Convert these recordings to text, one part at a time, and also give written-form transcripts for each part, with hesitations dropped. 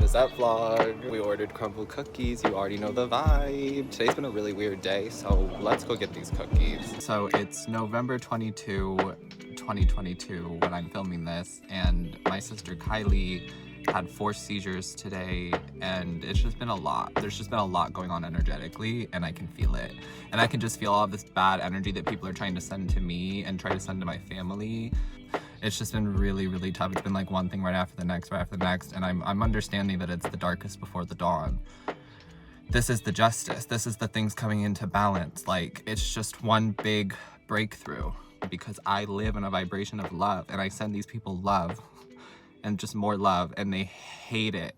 What's up, vlog? We ordered crumble cookies. You already know the vibe. Today's been a really weird day, so let's go get these cookies. So it's November 22, 2022 when I'm filming this, and my sister Kylie had 4 seizures today, and it's just been a lot. There's just been a lot going on energetically, and I can feel it. And I can just feel all of this bad energy that people are trying to send to me and try to send to my family. It's just been really, really tough. It's been like one thing right after the next, and I'm understanding that it's the darkest before the dawn. This is the justice. This is the things coming into balance. Like, it's just one big breakthrough because I live in a vibration of love, and I send these people love and just more love, and they hate it.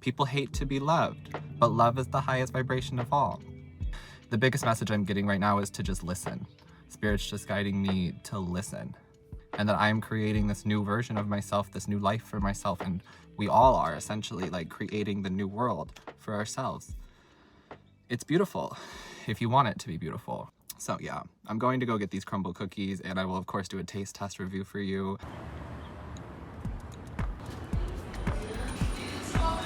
People hate to be loved, but love is the highest vibration of all. The biggest message I'm getting right now is to just listen. Spirit's just guiding me to listen. And that I'm creating this new version of myself, this new life for myself, and we all are essentially like creating the new world for ourselves. It's beautiful if you want it to be beautiful. So yeah, I'm going to go get these crumble cookies, and I will of course do a taste test review for you.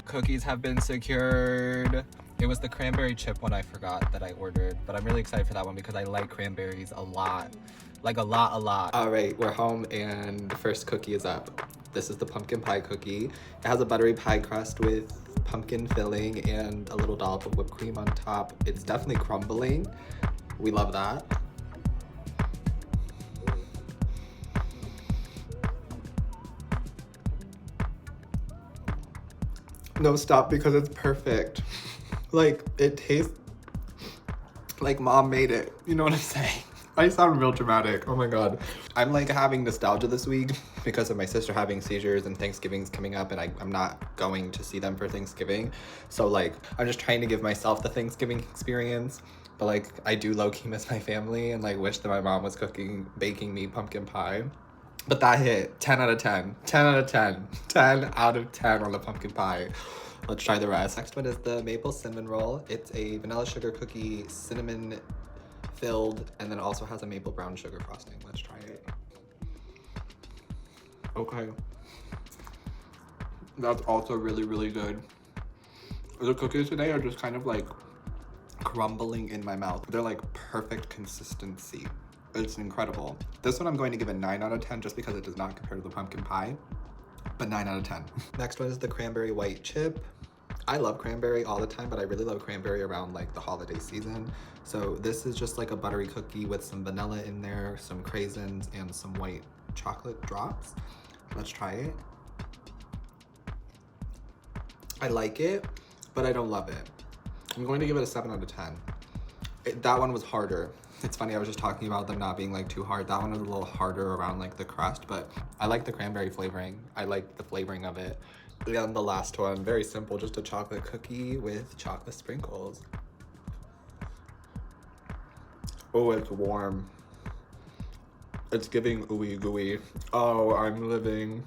Cookies have been secured. It was the cranberry chip one I forgot that I ordered, but I'm really excited for that one because I like cranberries a lot. Like a lot. All right, we're home and the first cookie is up. This is the pumpkin pie cookie. It has a buttery pie crust with pumpkin filling and a little dollop of whipped cream on top. It's definitely crumbling. We love that. No, stop, because it's perfect. Like, it tastes like mom made it. You know what I'm saying? I sound real dramatic. Oh my god. I'm like having nostalgia this week because of my sister having seizures, and Thanksgiving's coming up, and I'm not going to see them for Thanksgiving. So like, I'm just trying to give myself the Thanksgiving experience. But like, I do low-key miss my family and like wish that my mom was baking me pumpkin pie. But that hit. 10 out of 10. 10 out of 10. 10 out of 10 on the pumpkin pie. Let's try the rest. Next one is the maple cinnamon roll. It's a vanilla sugar cookie, cinnamon filled, and then also has a maple brown sugar frosting. Let's try it. Okay. That's also really, really good. The cookies today are just kind of like crumbling in my mouth. They're like perfect consistency. It's incredible. This one I'm going to give a 9 out of 10 just because it does not compare to the pumpkin pie, but 9 out of 10. Next one is the cranberry white chip. I love cranberry all the time, but I really love cranberry around like the holiday season. So this is just like a buttery cookie with some vanilla in there, some craisins, and some white chocolate drops. Let's try it. I like it, but I don't love it. I'm going to give it a 7 out of 10. That one was harder. It's funny, I was just talking about them not being like too hard. That one was a little harder around like the crust, but I like the cranberry flavoring. I like the flavoring of it. And the last one, very simple, just a chocolate cookie with chocolate sprinkles. Oh, it's warm. It's giving ooey gooey. Oh, I'm living.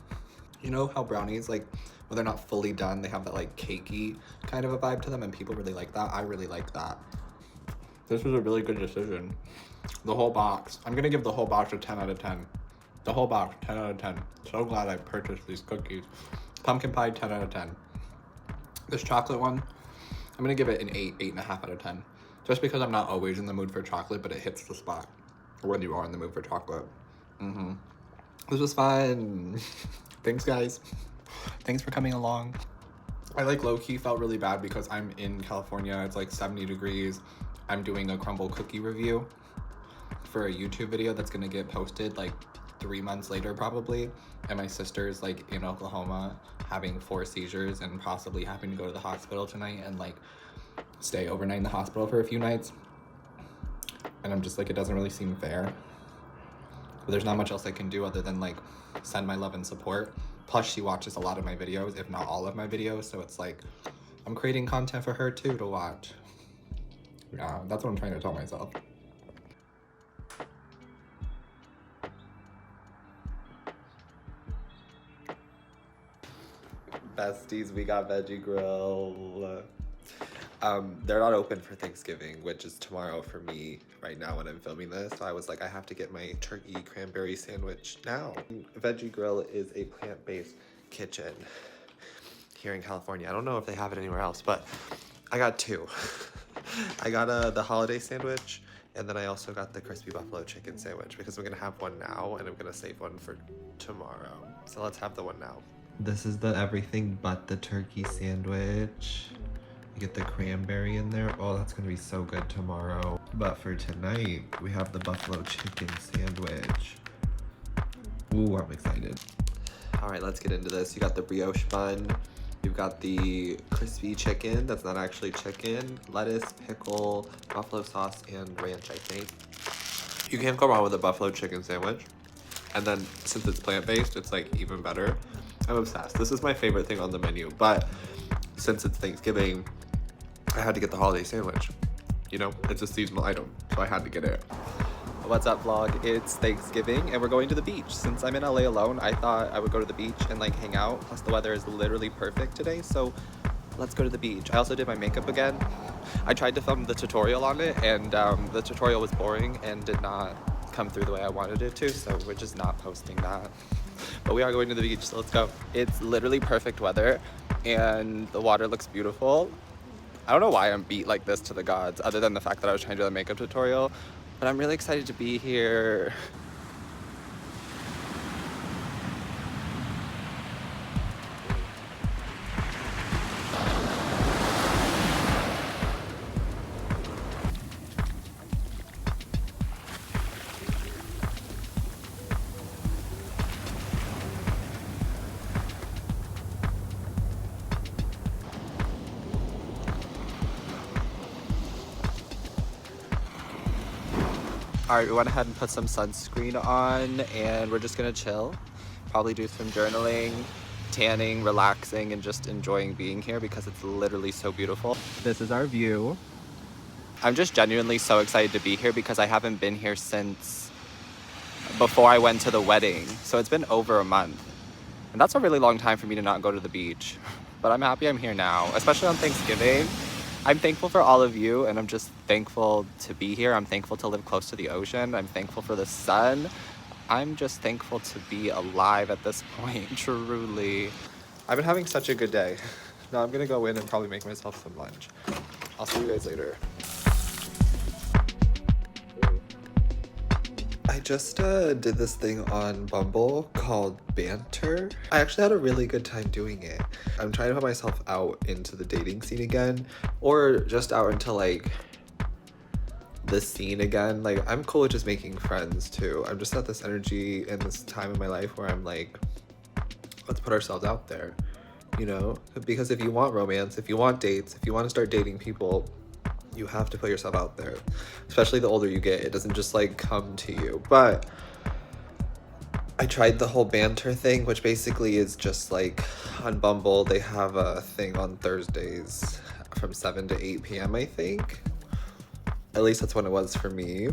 You know how brownies, like, when they're not fully done, they have that like cakey kind of a vibe to them, and people really like that. I really like that. This was a really good decision. The whole box. I'm gonna give the whole box a 10 out of 10. The whole box, 10 out of 10. So glad I purchased these cookies. Pumpkin pie, 10 out of 10. This chocolate one, I'm gonna give it an 8, 8.5 out of 10. Just because I'm not always in the mood for chocolate, but it hits the spot when you are in the mood for chocolate. This was fun. Thanks, guys. Thanks for coming along. I like low-key felt really bad because I'm in California. It's like 70 degrees. I'm doing a crumble cookie review for a YouTube video that's gonna get posted like 3 months later probably, and my sister's like in Oklahoma having 4 seizures and possibly having to go to the hospital tonight and like stay overnight in the hospital for a few nights, and I'm just like, it doesn't really seem fair, but there's not much else I can do other than like send my love and support. Plus she watches a lot of my videos, if not all of my videos, so it's like I'm creating content for her too to watch. Yeah, that's what I'm trying to tell myself. Besties, we got Veggie Grill. They're not open for Thanksgiving, which is tomorrow for me right now when I'm filming this. So I was like, I have to get my turkey cranberry sandwich now. Veggie Grill is a plant-based kitchen. here in California. I don't know if they have it anywhere else, but I got two. I got the holiday sandwich, and then I also got the crispy buffalo chicken sandwich because I'm gonna have one now and I'm gonna save one for tomorrow. So let's have the one now. This is the everything but the turkey sandwich. You get the cranberry in there. Oh, that's gonna be so good tomorrow. But for tonight, we have the buffalo chicken sandwich. Ooh, I'm excited. All right, let's get into this. You got the brioche bun. You've got the crispy chicken. That's not actually chicken. Lettuce, pickle, buffalo sauce, and ranch, I think. You can't go wrong with a buffalo chicken sandwich. And then since it's plant-based, it's like even better. I'm obsessed. This is my favorite thing on the menu. But since it's Thanksgiving, I had to get the holiday sandwich. You know, it's a seasonal item, so I had to get it. What's up, vlog? It's Thanksgiving and we're going to the beach. Since I'm in LA alone, I thought I would go to the beach and like hang out. Plus the weather is literally perfect today, so let's go to the beach. I also did my makeup again. I tried to film the tutorial on it and the tutorial was boring and did not come through the way I wanted it to, so we're just not posting that. But we are going to the beach, so let's go. It's literally perfect weather and the water looks beautiful. I don't know why I'm beat like this to the gods, other than the fact that I was trying to do the makeup tutorial, but I'm really excited to be here. All right, we went ahead and put some sunscreen on and we're just gonna chill. Probably do some journaling, tanning, relaxing, and just enjoying being here because it's literally so beautiful. This is our view. I'm just genuinely so excited to be here because I haven't been here since before I went to the wedding. So it's been over a month. And that's a really long time for me to not go to the beach. But I'm happy I'm here now, especially on Thanksgiving. I'm thankful for all of you, and I'm just thankful to be here. I'm thankful to live close to the ocean. I'm thankful for the sun. I'm just thankful to be alive at this point, truly. I've been having such a good day. Now I'm gonna go in and probably make myself some lunch. I'll see you guys later. I just did this thing on Bumble called Banter. I actually had a really good time doing it. I'm trying to put myself out into the dating scene again, or just out into like the scene again. Like, I'm cool with just making friends too. I'm just at this energy and this time in my life where I'm like, let's put ourselves out there, you know? Because if you want romance, if you want dates, if you want to start dating people, you have to put yourself out there. Especially the older you get, it doesn't just like come to you. But I tried the whole Banter thing, which basically is just like on Bumble, they have a thing on Thursdays from 7 to 8 p.m. I think. At least that's when it was for me.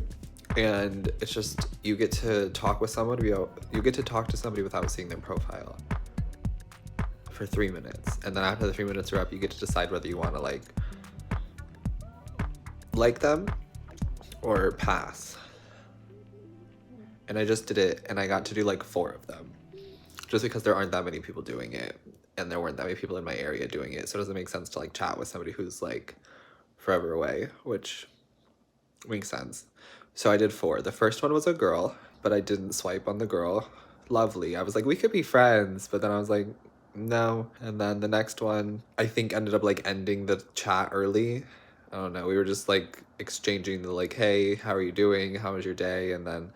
And it's just, you get to talk with someone, you get to talk to somebody without seeing their profile for 3 minutes. And then after the 3 minutes are up, you get to decide whether you want to like them or pass. And I just did it and I got to do like 4 of them just because there aren't that many people doing it and there weren't that many people in my area doing it, so it doesn't make sense to like chat with somebody who's like forever away, which makes sense. So I did 4. The first one was a girl, but I didn't swipe on the girl. Lovely. I was like, we could be friends, but then I was like, no. And then the next one I think ended up like ending the chat early. I don't know, we were just like exchanging the like, hey, how are you doing? How was your day? And then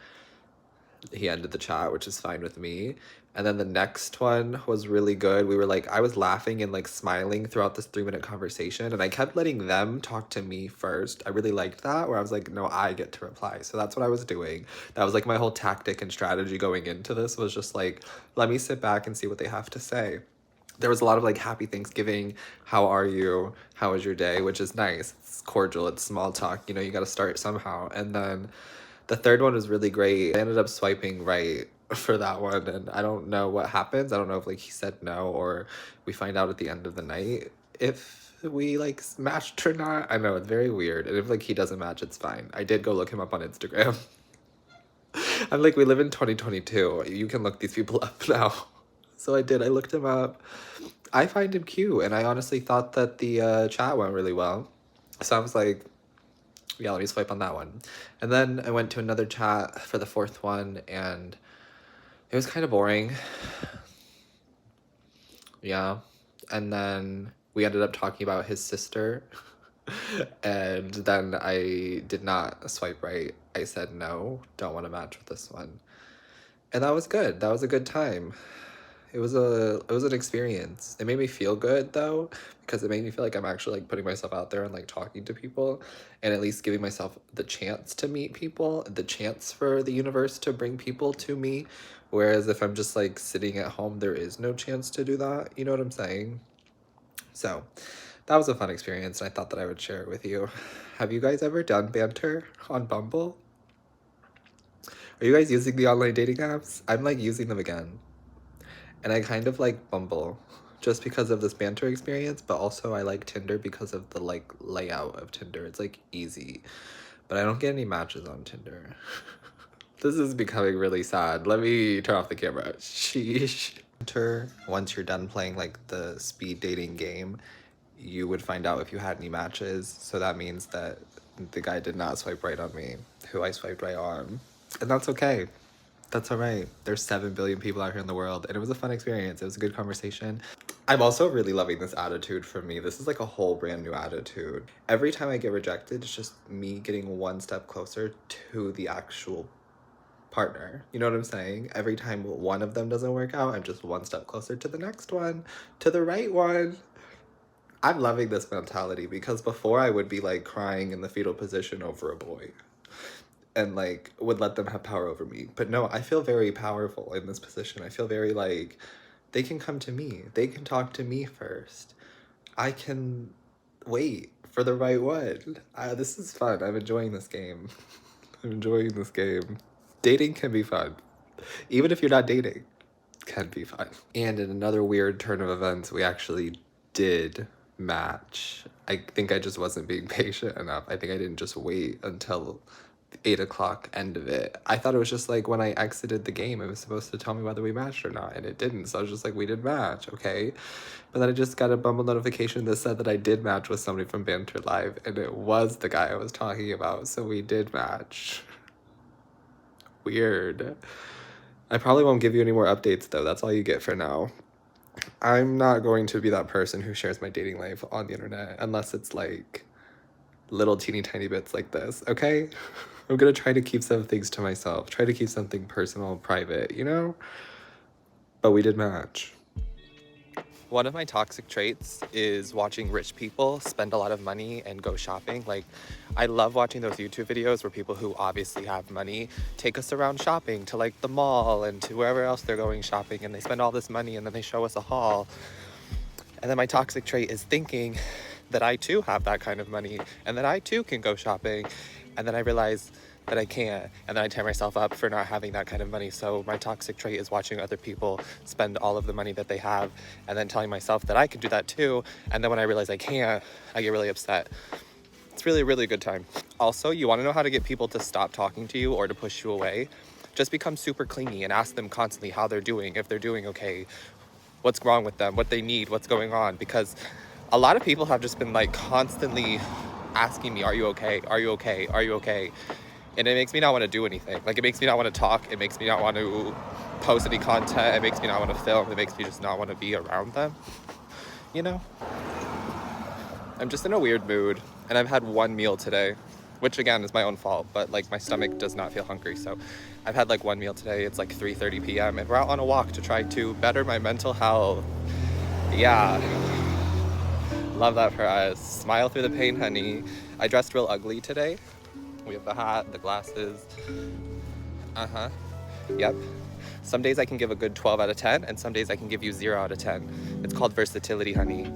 he ended the chat, which is fine with me. And then the next one was really good. We were like, I was laughing and like smiling throughout this 3-minute conversation and I kept letting them talk to me first. I really liked that, where I was like, no, I get to reply. So that's what I was doing. That was like my whole tactic and strategy going into this, was just like, let me sit back and see what they have to say. There was a lot of like, happy Thanksgiving, how are you, how was your day, which is nice. It's cordial, it's small talk, you know, you got to start somehow. And then the third one was really great. I ended up swiping right for that one, and I don't know what happens. I don't know if like he said no or we find out at the end of the night if we like matched or not. I know, it's very weird. And if like he doesn't match, it's fine. I did go look him up on Instagram. I'm like, we live in 2022. You can look these people up now. So I did. I looked him up. I find him cute, and I honestly thought that the chat went really well. So I was like, yeah, let me swipe on that one. And then I went to another chat for the fourth one, and it was kind of boring. Yeah. And then we ended up talking about his sister. And then I did not swipe right. I said no, don't want to match with this one. And that was good. That was a good time. It was an experience. It made me feel good though, because it made me feel like I'm actually like putting myself out there and like talking to people and at least giving myself the chance to meet people, the chance for the universe to bring people to me. Whereas if I'm just like sitting at home, there is no chance to do that. You know what I'm saying? So that was a fun experience, and I thought that I would share it with you. Have you guys ever done banter on Bumble? Are you guys using the online dating apps? I'm like using them again. And I kind of like Bumble just because of this banter experience, but also I like Tinder because of the like layout of Tinder. It's like easy, but I don't get any matches on Tinder. This is becoming really sad. Let me turn off the camera. Sheesh. Once you're done playing like the speed dating game, you would find out if you had any matches. So that means that the guy did not swipe right on me, who I swiped right on. And that's okay. That's all right. There's 7 billion people out here in the world, and it was a fun experience. It was a good conversation. I'm also really loving this attitude from me. This is like a whole brand new attitude. Every time I get rejected, it's just me getting one step closer to the actual partner. You know what I'm saying? Every time one of them doesn't work out, I'm just one step closer to the next one, to the right one. I'm loving this mentality because before I would be like crying in the fetal position over a boy and like would let them have power over me. But no, I feel very powerful in this position. I feel very like they can come to me. They can talk to me first. I can wait for the right one. This is fun. I'm enjoying this game. I'm enjoying this game. Dating can be fun. Even if you're not dating, can be fun. And in another weird turn of events, we actually did match. I think I just wasn't being patient enough. I think I didn't just wait until 8 o'clock end of it. I thought it was just like when I exited the game, it was supposed to tell me whether we matched or not, and it didn't. So I was just like, we did match, okay? But then I just got a Bumble notification that said that I did match with somebody from Banter Live, and it was the guy I was talking about, so we did match. Weird. I probably won't give you any more updates though. That's all you get for now. I'm not going to be that person who shares my dating life on the internet unless it's like little teeny tiny bits like this, okay? I'm gonna try to keep some things to myself, try to keep something personal and private, you know? But we did match. One of my toxic traits is watching rich people spend a lot of money and go shopping. Like, I love watching those YouTube videos where people who obviously have money take us around shopping to like the mall and to wherever else they're going shopping, and they spend all this money and then they show us a haul. And then my toxic trait is thinking that I too have that kind of money and that I too can go shopping. And then I realize that I can't, and then I tear myself up for not having that kind of money. So my toxic trait is watching other people spend all of the money that they have and then telling myself that I could do that too. And then when I realize I can't, I get really upset. It's really, really good time. Also, you want to know how to get people to stop talking to you or to push you away? Just become super clingy and ask them constantly how they're doing, if they're doing okay, what's wrong with them, what they need, what's going on. Because a lot of people have just been like constantly asking me, are you okay? Are you okay? Are you okay? And it makes me not want to do anything. Like, it makes me not want to talk. It makes me not want to post any content. It makes me not want to film. It makes me just not want to be around them. You know? I'm just in a weird mood. And I've had one meal today, which again is my own fault. But like, my stomach does not feel hungry. So I've had like one meal today. It's like 3:30 p.m. And we're out on a walk to try to better my mental health. Yeah. Love that for us. Smile through the pain, honey. I dressed real ugly today. We have the hat, the glasses. Yep. Some days I can give a good 12 out of 10, and some days I can give you 0 out of 10. It's called versatility, honey.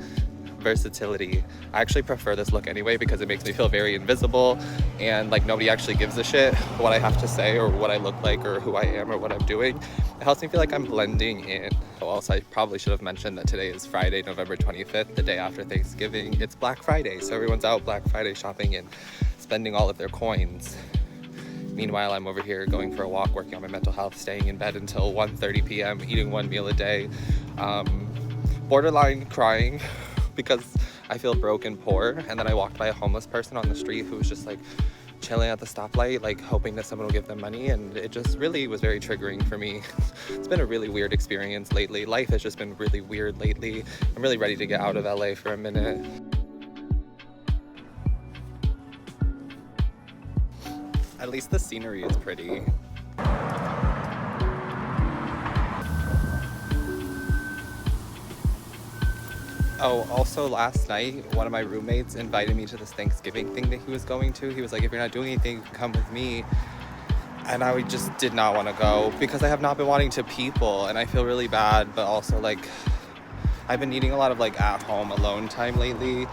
Versatility. I actually prefer this look anyway because it makes me feel very invisible, and like nobody actually gives a shit what I have to say or what I look like or who I am or what I'm doing. It helps me feel like I'm blending in. Also, I probably should have mentioned that today is Friday, November 25th, the day after Thanksgiving. It's Black Friday, so everyone's out Black Friday shopping and spending all of their coins. Meanwhile, I'm over here going for a walk, working on my mental health, staying in bed until 1:30 p.m., eating one meal a day, borderline crying because I feel broke and poor. And then I walked by a homeless person on the street who was just like chilling at the stoplight, like hoping that someone will give them money, and it just really was very triggering for me. It's been a really weird experience lately. Life has just been really weird lately. I'm really ready to get out of LA for a minute. At least the scenery is pretty. Oh, also last night, one of my roommates invited me to this Thanksgiving thing that he was going to. He was like, if you're not doing anything, you can come with me. And I just did not want to go because I have not been wanting to people, and I feel really bad, but also like I've been needing a lot of like at home alone time lately.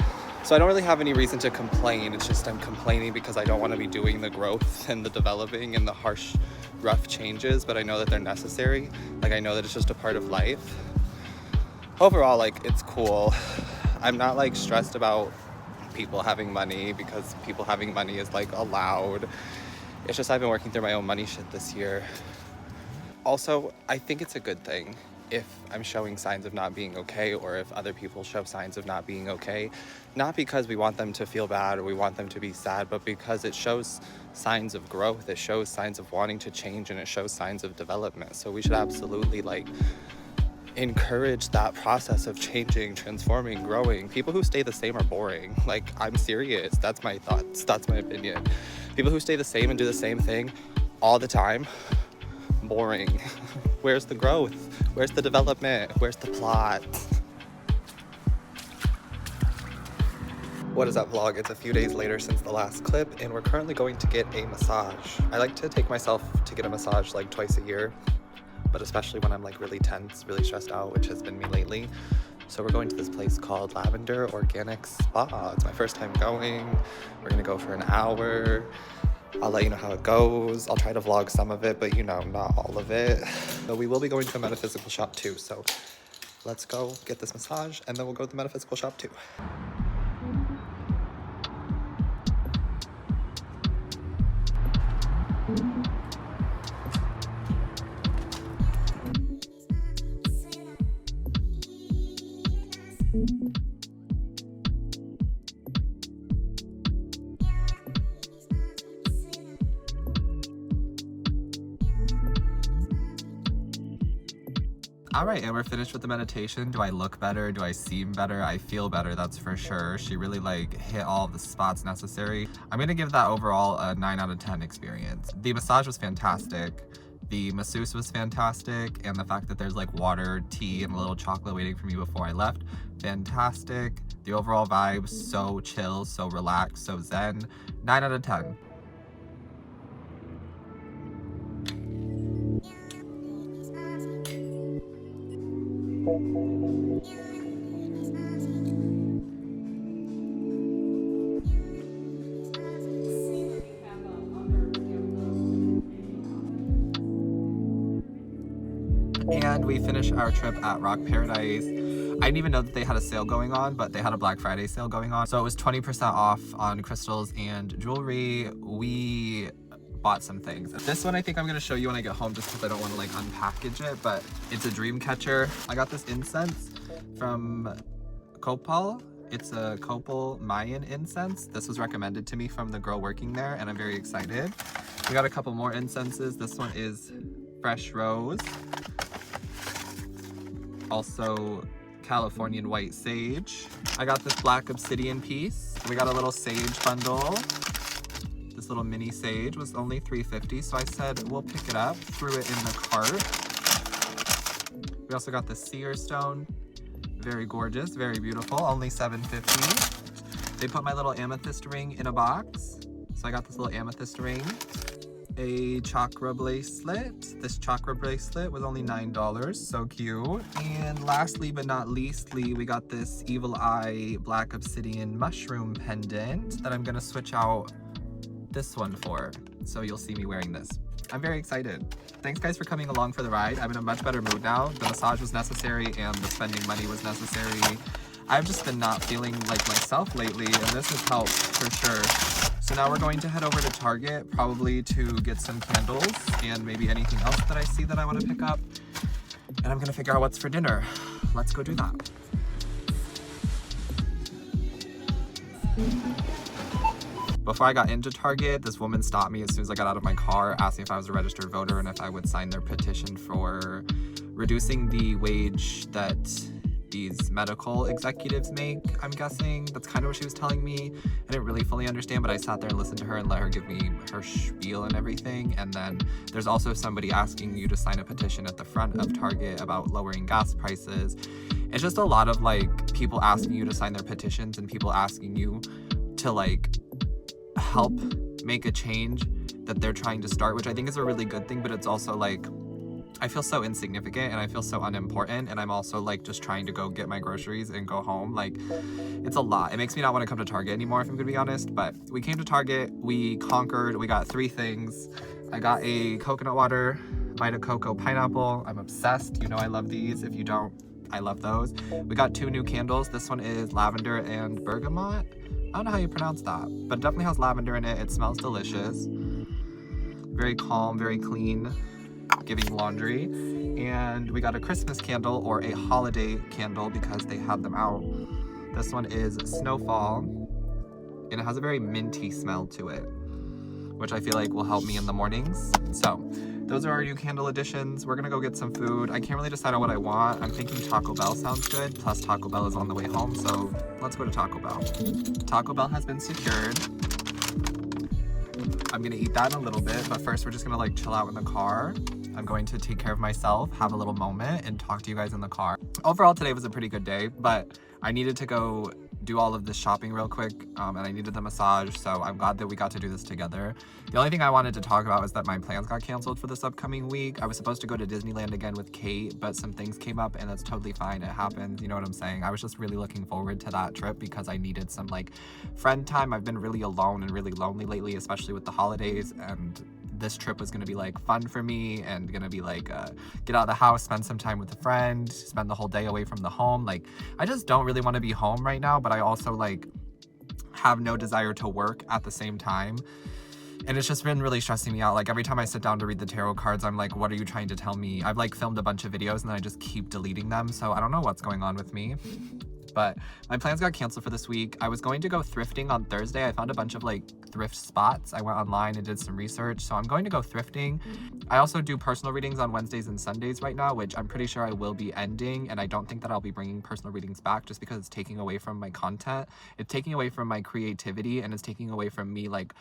So I don't really have any reason to complain. It's just I'm complaining because I don't want to be doing the growth and the developing and the harsh, rough changes, but I know that they're necessary. Like I know that it's just a part of life. Overall, like it's cool. I'm not like stressed about people having money because people having money is like allowed. It's just I've been working through my own money shit this year. Also, I think it's a good thing if I'm showing signs of not being okay, or if other people show signs of not being okay. Not because we want them to feel bad or we want them to be sad, but because it shows signs of growth, it shows signs of wanting to change, and it shows signs of development. So we should absolutely like encourage that process of changing, transforming, growing. People who stay the same are boring. Like, I'm serious. That's my thoughts. That's my opinion. People who stay the same and do the same thing all the time, boring. Where's the growth? Where's the development? Where's the plot? What is up, vlog? It's a few days later since the last clip, and we're currently going to get a massage. I like to take myself to get a massage like twice a year, but especially when I'm like really tense, really stressed out, which has been me lately. So we're going to this place called Lavender Organic Spa. It's my first time going. We're gonna go for an hour. I'll let you know how it goes. I'll try to vlog some of it, but you know, not all of it. But we will be going to a metaphysical shop too, so let's go get this massage and then we'll go to the metaphysical shop too. All right, and we're finished with the meditation. Do I look better? Do I seem better? I feel better, that's for sure. She really like hit all the spots necessary. I'm gonna give that overall a 9 out of 10 experience. The massage was fantastic. The masseuse was fantastic. And the fact that there's like water, tea, and a little chocolate waiting for me before I left, fantastic. The overall vibe, so chill, so relaxed, so zen. 9 out of 10. And we finished our trip at Rock Paradise. I didn't even know that they had a sale going on, but they had a Black Friday sale going on. So it was 20% off on crystals and jewelry. We bought some things. This one I think I'm gonna show you when I get home just because I don't want to like unpackage it, but it's a dream catcher. I got this incense from Copal. It's a Copal Mayan incense. This was recommended to me from the girl working there, and I'm very excited. We got a couple more incenses. This one is Fresh Rose. Also Californian White Sage. I got this Black Obsidian piece. We got a little sage bundle. This little mini sage was only $3.50, so I said we'll pick it up. Threw it in the cart. We also got the Seer Stone. Very gorgeous, very beautiful, only $7.50. They put my little amethyst ring in a box. So I got this little amethyst ring. A chakra bracelet. This chakra bracelet was only $9, so cute. And lastly but not leastly, we got this Evil Eye Black Obsidian mushroom pendant that I'm gonna switch out this one for. So you'll see me wearing this. I'm very excited. Thanks guys for coming along for the ride. I'm in a much better mood now. The massage was necessary and the spending money was necessary. I've just been not feeling like myself lately, and this has helped for sure. So now we're going to head over to Target, probably to get some candles and maybe anything else that I see that I want to pick up. and I'm gonna figure out what's for dinner. Let's go do that. Before I got into Target, this woman stopped me as soon as I got out of my car, asking if I was a registered voter and if I would sign their petition for reducing the wage that these medical executives make, I'm guessing. That's kind of what she was telling me. I didn't really fully understand, but I sat there and listened to her and let her give me her spiel and everything. And then there's also somebody asking you to sign a petition at the front of Target about lowering gas prices. It's just a lot of like people asking you to sign their petitions and people asking you to like help make a change that they're trying to start, which I think is a really good thing, but it's also like I feel so insignificant and I feel so unimportant, and I'm also like just trying to go get my groceries and go home. Like, it's a lot. It makes me not want to come to Target anymore, if I'm gonna be honest. But we came to Target, we conquered, we got 3 things. I got a coconut water, Vita Coco pineapple. I'm obsessed. You know I love these. If you don't, I love those. We got 2 new candles. This one is lavender and bergamot. I don't know how you pronounce that, but it definitely has lavender in it. It smells delicious. Very calm, very clean, giving laundry. And we got a Christmas candle or a holiday candle because they had them out. This one is Snowfall, and it has a very minty smell to it, which I feel like will help me in the mornings. So those are our new candle additions. We're gonna go get some food. I can't really decide on what I want. I'm thinking Taco Bell sounds good, plus Taco Bell is on the way home, so let's go to Taco Bell. Taco Bell has been secured. I'm gonna eat that in a little bit, but first we're just gonna like chill out in the car. I'm going to take care of myself, have a little moment, and talk to you guys in the car. Overall, today was a pretty good day, but I needed to go do all of this shopping real quick, and I needed the massage, so I'm glad that we got to do this together. The only thing I wanted to talk about is that my plans got canceled for this upcoming week. I was supposed to go to Disneyland again with Kate, but some things came up, and that's totally fine. It happens, you know what I'm saying? I was just really looking forward to that trip because I needed some like friend time. I've been really alone and really lonely lately, especially with the holidays, and this trip was gonna be like fun for me and gonna be like get out of the house, spend some time with a friend, spend the whole day away from the home. Like, I just don't really want to be home right now, but I also like have no desire to work at the same time, and it's just been really stressing me out. Like, every time I sit down to read the tarot cards, I'm like, what are you trying to tell me? I've like filmed a bunch of videos and then I just keep deleting them, so I don't know what's going on with me. But my plans got canceled for this week. I was going to go thrifting on Thursday. I found a bunch of like thrift spots. I went online and did some research, so I'm going to go thrifting. I also do personal readings on Wednesdays and Sundays right now, which I'm pretty sure I will be ending, and I don't think that I'll be bringing personal readings back just because it's taking away from my content. It's taking away from my creativity, and it's taking away from me like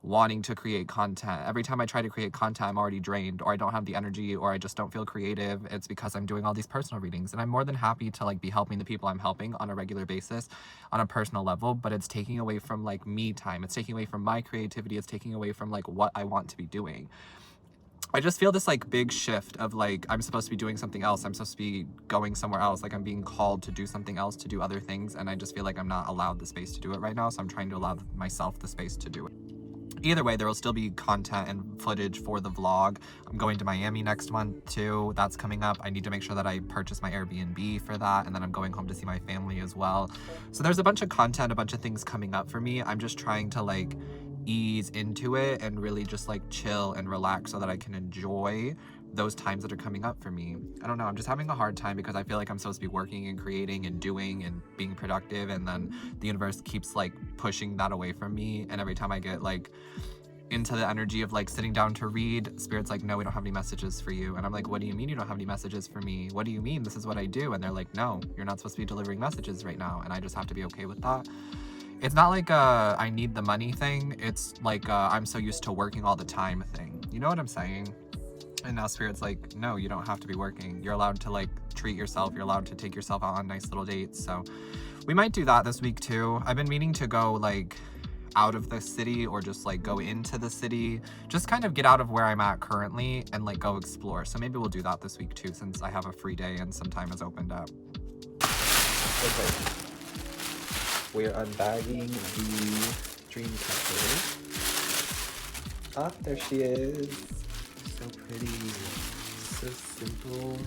wanting to create content. Every time I try to create content, I'm already drained, or I don't have the energy, or I just don't feel creative. It's because I'm doing all these personal readings, and I'm more than happy to like be helping the people I'm helping on a regular basis on a personal level, but it's taking away from like me time. It's taking away from my creativity. It's taking away from like what I want to be doing. I just feel this like big shift of like, I'm supposed to be doing something else. I'm supposed to be going somewhere else. Like, I'm being called to do something else, to do other things. And I just feel like I'm not allowed the space to do it right now. So I'm trying to allow myself the space to do it. Either way, there will still be content and footage for the vlog. I'm going to Miami next month too. That's coming up. I need to make sure that I purchase my Airbnb for that, and then I'm going home to see my family as well. So there's a bunch of content, a bunch of things coming up for me. I'm just trying to like ease into it and really just like chill and relax so that I can enjoy those times that are coming up for me. I don't know, I'm just having a hard time because I feel like I'm supposed to be working and creating and doing and being productive, and then the universe keeps like pushing that away from me. And every time I get like into the energy of like sitting down to read, Spirit's like, no, we don't have any messages for you. And I'm like, what do you mean you don't have any messages for me? What do you mean? This is what I do. And they're like, no, you're not supposed to be delivering messages right now. And I just have to be okay with that. It's not like I need the money thing. It's like I'm so used to working all the time thing. You know what I'm saying? And now Spirit's like, no, you don't have to be working. You're allowed to like treat yourself. You're allowed to take yourself out on nice little dates. So we might do that this week too. I've been meaning to go like out of the city or just like go into the city, just kind of get out of where I'm at currently and like go explore. So maybe we'll do that this week too, since I have a free day and some time has opened up. Okay. We're unbagging the dream catcher. Ah, there she is. So pretty, so simple,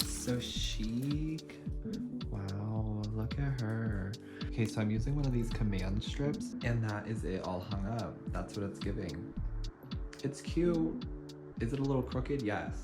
so chic. Wow, look at her. Okay, so I'm using one of these command strips, and that is it all hung up. That's what it's giving. It's cute. Is it a little crooked? Yes.